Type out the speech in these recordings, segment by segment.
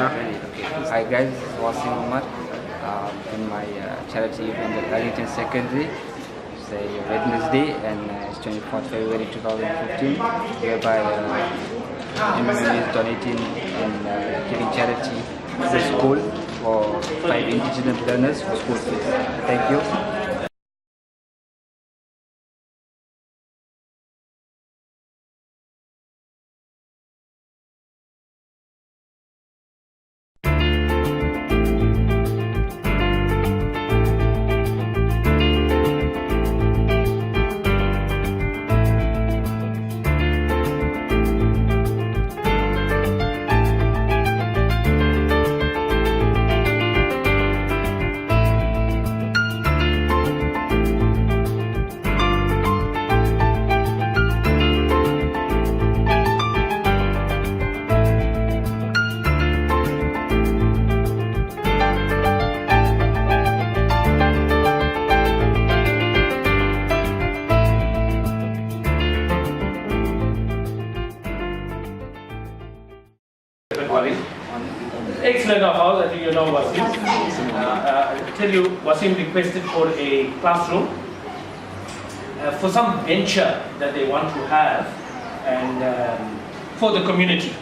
Yeah. Hi guys, this is Wasim Umar in my charity event at Arlington Secondary. It's a Wednesday and it's 24th February 2015, whereby MMM is donating and giving charity to the school for 5 indigenous learners for school fees. Thank you. Excellent of house, I think you know Wasim. I tell you, Wasim requested for a classroom for some venture that they want to have and for the community,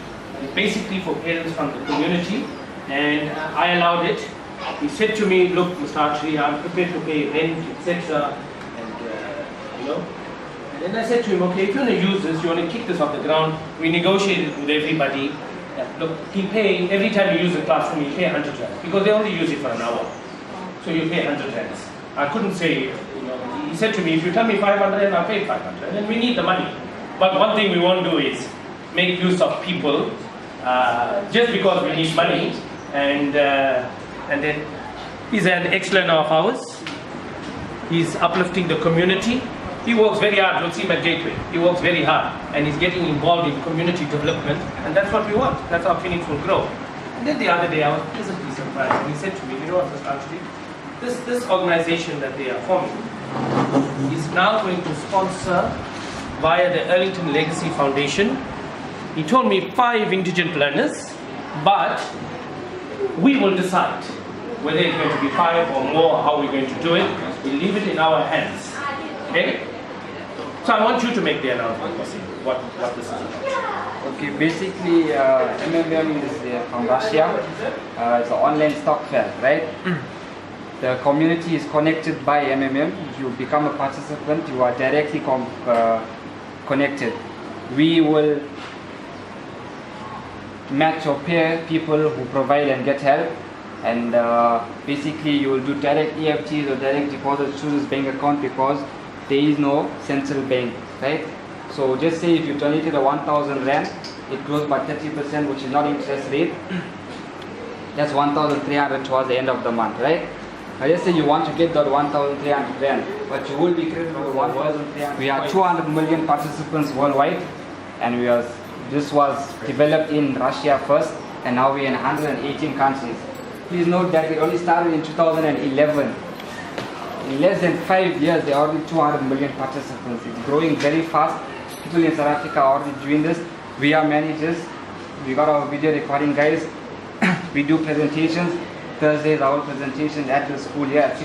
basically for parents from the community, and I allowed it. He said to me, look Mr. Archery, I'm prepared to pay rent, etc. And you know, and then I said to him, okay, if you want to use this, you want to kick this off the ground, we negotiated with everybody. Look, he pay, every time you use the classroom, you pay 100 rand, because they only use it for an hour. So you pay 100 rands. I couldn't say, you know, he said to me, if you tell me 500 and I'll pay 500, and we need the money. But one thing we won't do is make use of people just because we need money. And then he's an excellent of ours. He's uplifting the community. He works very hard. You'll see him at Gateway. He works very hard and he's getting involved in community development, and that's what we want. That's how Pheonix will grow. And then the other day I was pleasantly surprised, and he said to me, you know what, Mr. Archery, this organization that they are forming is now going to sponsor via the Arlington Legacy Foundation. He told me 5 indigent learners, but we will decide whether it's going to be 5 or more, how we're going to do it. We leave it in our hands. Okay? So I want you to make the announcement, what this is about. Okay, basically MMM is from Russia. It's an online stock fair, right? The community is connected by MMM. If you become a participant, you are directly connected. We will match or pair people who provide and get help, and basically you will do direct EFTs or direct deposits to this bank account, because there is no central bank, right? So just say if you donated a 1,000 rand, it grows by 30%, which is not interest rate. That's 1,300 towards the end of the month, right? Now just say you want to get that 1,300 rand, but you will be credited with 1,300. We are 200 million participants worldwide, and this was developed in Russia first, and now we're in 118 countries. Please note that it only started in 2011. In less than 5 years, there are already 200 million participants. It's growing very fast. People in South Africa are already doing this. We are managers. We got our video recording guys. We do presentations. Thursdays, our presentations at the school here at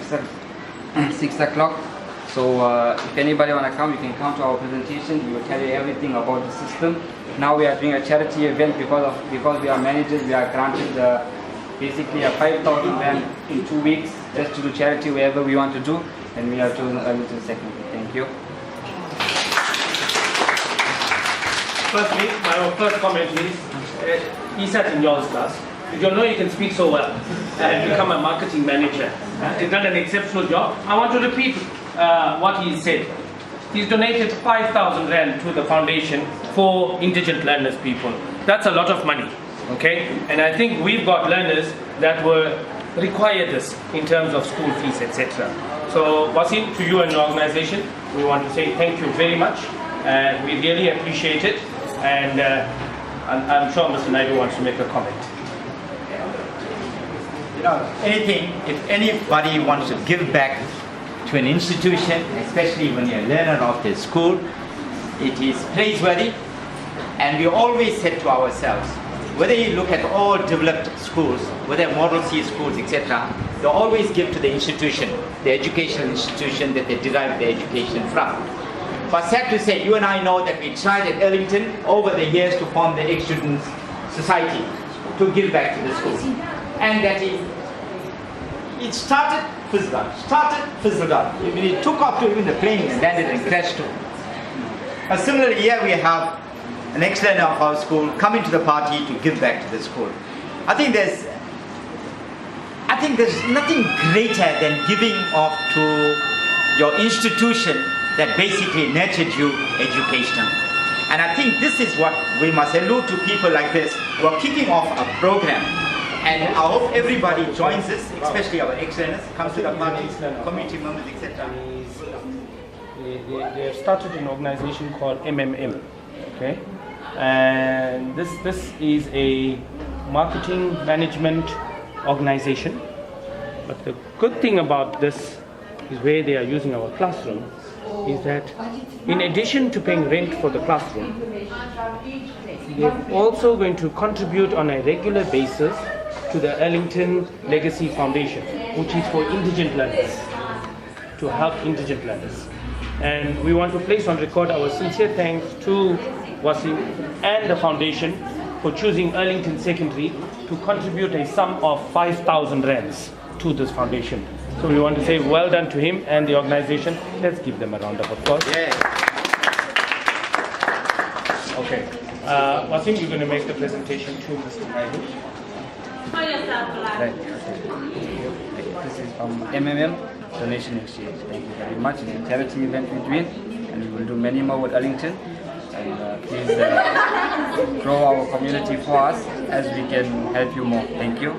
6 o'clock. So if anybody want to come, you can come to our presentation. We will tell you everything about the system. Now we are doing a charity event because we are managers. We are granted basically a 5,000 rand in 2 weeks just to do charity wherever we want to do, and we are chosen Arlington Secondary. Thank you. Firstly, my first comment is, he sat in y'all's class. You know you can speak so well and become a marketing manager. He's done an exceptional job. I want to repeat what he said. He's donated 5,000 rand to the foundation for indigent learners people. That's a lot of money. Okay, and I think we've got learners that will require this in terms of school fees, etc. So Wasim, to you and the organization, we want to say thank you very much, and we really appreciate it, and I'm sure Mr. Naidu wants to make a comment. You know, if anybody wants to give back to an institution, especially when you're a learner of the school, it is praiseworthy, and we always said to ourselves, whether you look at all developed schools, whether Model C schools, etc., they always give to the institution, the educational institution that they derive their education from. But sad to say, you and I know that we tried at Ellington over the years to form the ex-students society to give back to the school. And that it started, fizzled out. It took off to even the plane and landed and crashed too. Similarly, here we have an ex-learner of our school coming to the party to give back to the school. I think there's nothing greater than giving off to your institution that basically nurtured you educationally. And I think this is what we must allude to people like this who are kicking off a program. And I hope everybody joins us, especially our ex-learners, comes to the party, community members, etc. They have started an organization called MMM, okay? And this is a marketing management organization. But the good thing about this is where they are using our classroom is that in addition to paying rent for the classroom, they're also going to contribute on a regular basis to the Ellington Legacy Foundation, which is for indigent learners, to help indigent learners. And we want to place on record our sincere thanks to Wasim and the foundation for choosing Ellington Secondary to contribute a sum of 5,000 rands to this foundation. So we want to say well done to him and the organization. Let's give them a round of applause. Yeah. Okay. Wasim, you're going to make the presentation to Mr. Naidu. Right. This is from MMM Donation Exchange. Thank you very much. It's a charity event we're doing, and we will do many more with Ellington. And please grow our community for us as we can help you more. Thank you.